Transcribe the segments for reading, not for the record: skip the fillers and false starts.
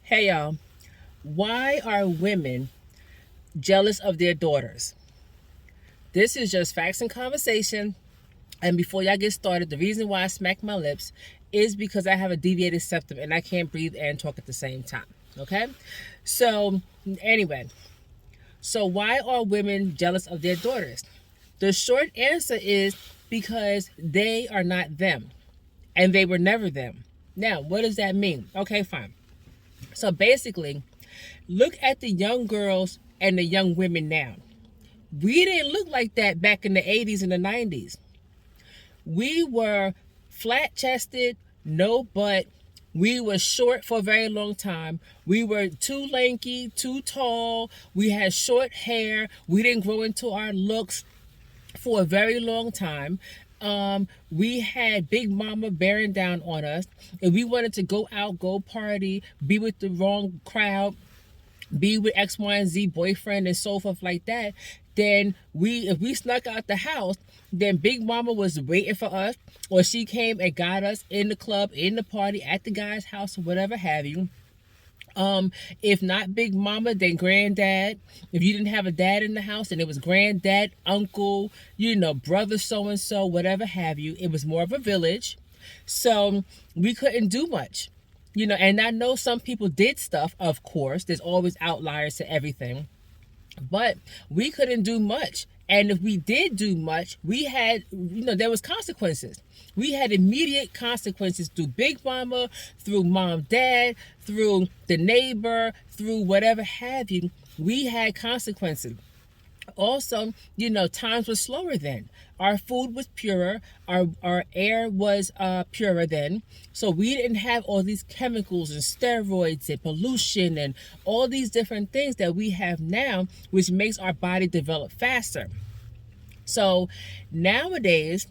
Hey y'all, why are women jealous of their daughters? This is just facts and conversation. And before y'all get started, the reason why I smack my lips is because I have a deviated septum and I can't breathe and talk at the same time. Okay? So, anyway, why are women jealous of their daughters? The short answer is because they are not them and they were never them. Now, what does that mean? Okay, fine. So basically, look at the young girls and the young women now. We didn't look like that back in the 80s and the 90s. We were flat chested, no butt. We were short for a very long time. We were too lanky, too tall. We had short hair. We didn't grow into our looks for a very long time. We had Big Mama bearing down on us. If we wanted to go out, go party, be with the wrong crowd, be with X, Y, and Z boyfriend and so forth like that, then if we snuck out the house, then Big Mama was waiting for us, or she came and got us in the club, in the party, at the guy's house, or whatever have you. If not Big Mama, then Granddad. If you didn't have a dad in the house, then it was Granddad, Uncle, brother so and so, whatever have you. It was more of a village, so we couldn't do much. And I know some people did stuff, of course. There's always outliers to everything. But we couldn't do much. And if we did do much, we had, there was consequences. We had immediate consequences through Big Mama, through Mom, Dad, through the neighbor, through whatever have you. We had consequences. Also, times were slower then. Our food was purer. Our air was purer then. So we didn't have all these chemicals and steroids and pollution and all these different things that we have now, which makes our body develop faster. So nowadays,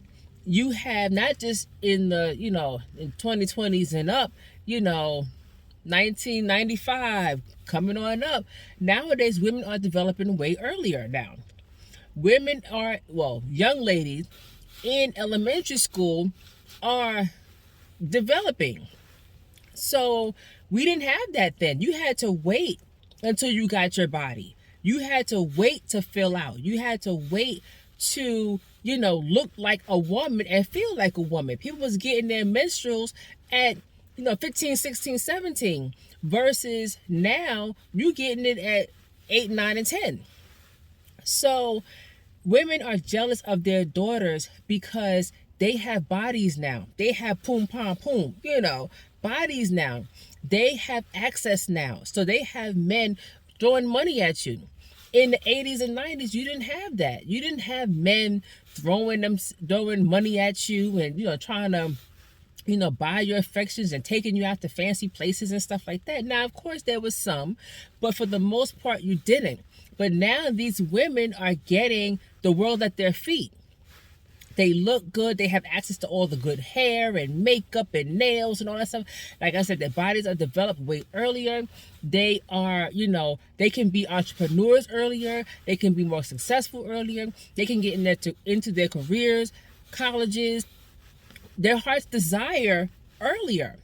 you have not just in the, in 2020s and up, 1995 coming on up. Nowadays, women are developing way earlier now. Women are, young ladies in elementary school are developing. So we didn't have that then. You had to wait until you got your body. You had to wait to fill out. You had to wait to, look like a woman and feel like a woman. People was getting their menstruals at 15, 16, 17 versus now you getting it at 8, 9, and 10. So women are jealous of their daughters because they have bodies now. They have poom, pom, poom, bodies now. They have access now. So they have men throwing money at you. In the 80s and 90s, you didn't have that. You didn't have men throwing money at you and, trying to, buy your affections and taking you out to fancy places and stuff like that. Now, of course, there was some, but for the most part, you didn't. But now these women are getting the world at their feet. They look good. They have access to all the good hair and makeup and nails and all that stuff. Like I said, their bodies are developed way earlier. They are, they can be entrepreneurs earlier. They can be more successful earlier. They can get into their careers, colleges, their heart's desire earlier.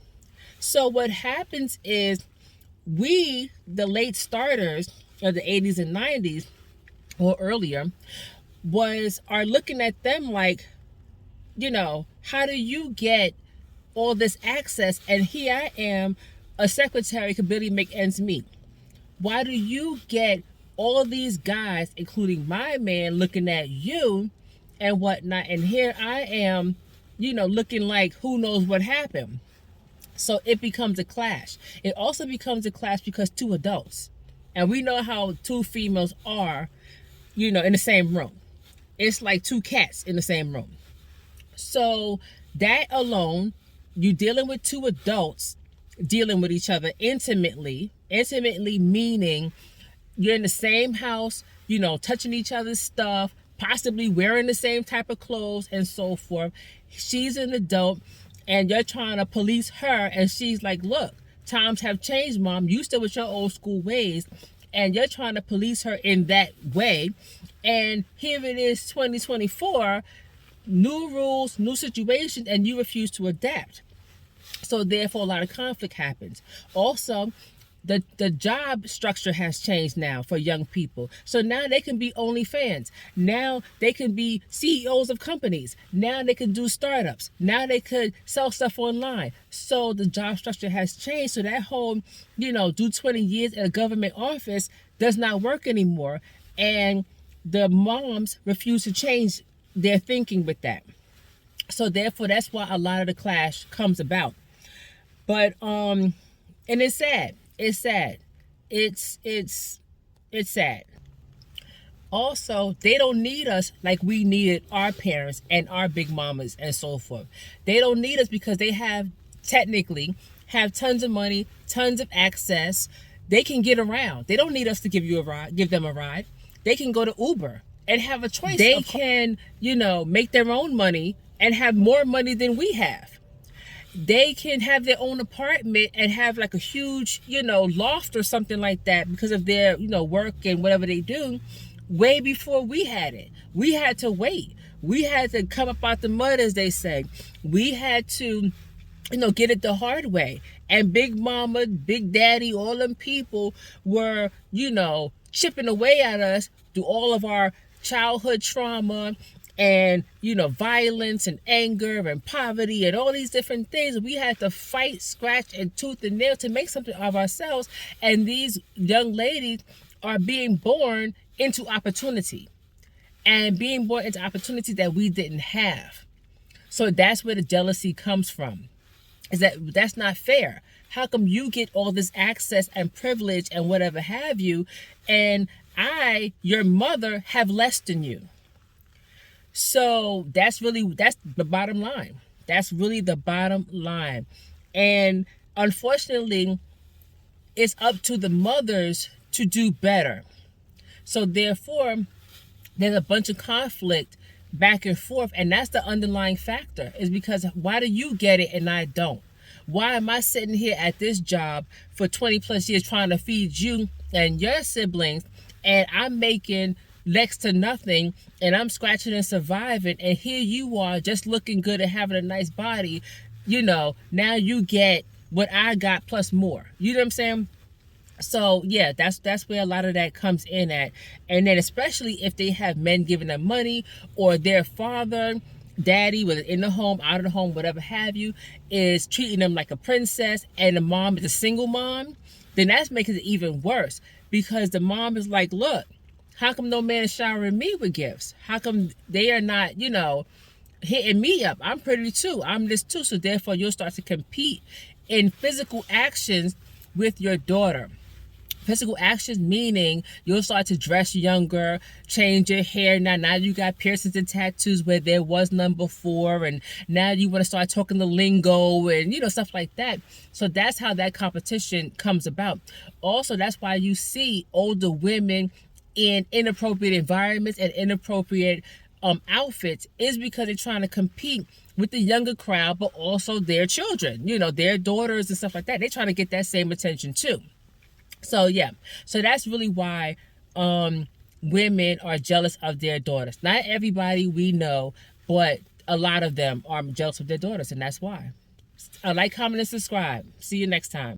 So what happens is we, the late starters of the 80s and 90s or earlier, are looking at them like, how do you get all this access? And here I am, a secretary, could barely make ends meet. Why do you get all these guys, including my man, looking at you and whatnot? And here I am, looking like who knows what happened. So it becomes a clash. It also becomes a clash because two adults. And we know how two females are, in the same room. It's like two cats in the same room. So that alone, you dealing with two adults dealing with each other intimately meaning you're in the same house, touching each other's stuff, possibly wearing the same type of clothes and so forth. She's an adult and you're trying to police her and she's like, look, times have changed, Mom. You still with your old school ways. And you're trying to police her in that way. And here it is, 2024, new rules, new situations, and you refuse to adapt. So therefore, a lot of conflict happens. Also, the job structure has changed now for young people. So now they can be OnlyFans. Now they can be CEOs of companies. Now they can do startups. Now they could sell stuff online. So the job structure has changed. So that whole, do 20 years in a government office does not work anymore. And the moms refuse to change their thinking with that. So therefore, that's why a lot of the clash comes about. But and it's sad. It's sad. It's sad. Also, they don't need us like we needed our parents and our big mamas and so forth. They don't need us because they technically have tons of money, tons of access. They can get around. They don't need us to give them a ride. They can go to Uber and have a choice. They can, make their own money and have more money than we have. They can have their own apartment and have like a huge, loft or something like that because of their, work and whatever they do way before we had it. We had to wait. We had to come up out the mud, as they say. We had to, get it the hard way. And Big Mama, Big Daddy, all them people were, chipping away at us through all of our childhood trauma and, violence and anger and poverty and all these different things. We had to fight, scratch, and tooth and nail to make something of ourselves. And these young ladies are being born into opportunity and being born into opportunity that we didn't have. So that's where the jealousy comes from, is that's not fair. How come you get all this access and privilege and whatever have you, and I, your mother, have less than you? So that's the bottom line. That's really the bottom line. And unfortunately, it's up to the mothers to do better. So therefore, there's a bunch of conflict back and forth. And that's the underlying factor, is because why do you get it and I don't? Why am I sitting here at this job for 20 plus years trying to feed you and your siblings, and I'm making next to nothing, and I'm scratching and surviving, and here you are just looking good and having a nice body, now you get what I got plus more. You know what I'm saying? So yeah, that's where a lot of that comes in at. And then especially if they have men giving them money, or their father, daddy, whether in the home, out of the home, whatever have you, is treating them like a princess, and the mom is a single mom, then that's making it even worse, because the mom is like, look, how come no man is showering me with gifts? How come they are not, hitting me up? I'm pretty too. I'm this too. So therefore, you'll start to compete in physical actions with your daughter. Physical actions meaning you'll start to dress younger, change your hair. Now you got piercings and tattoos where there was none before, and now you want to start talking the lingo and stuff like that. So that's how that competition comes about. Also, that's why you see older women in inappropriate environments and inappropriate outfits, is because they're trying to compete with the younger crowd, but also their children, their daughters and stuff like that. They're trying to get that same attention too. So yeah, so that's really why women are jealous of their daughters. Not everybody, we know, but a lot of them are jealous of their daughters, and that's why. Like, comment, and subscribe. See you next time.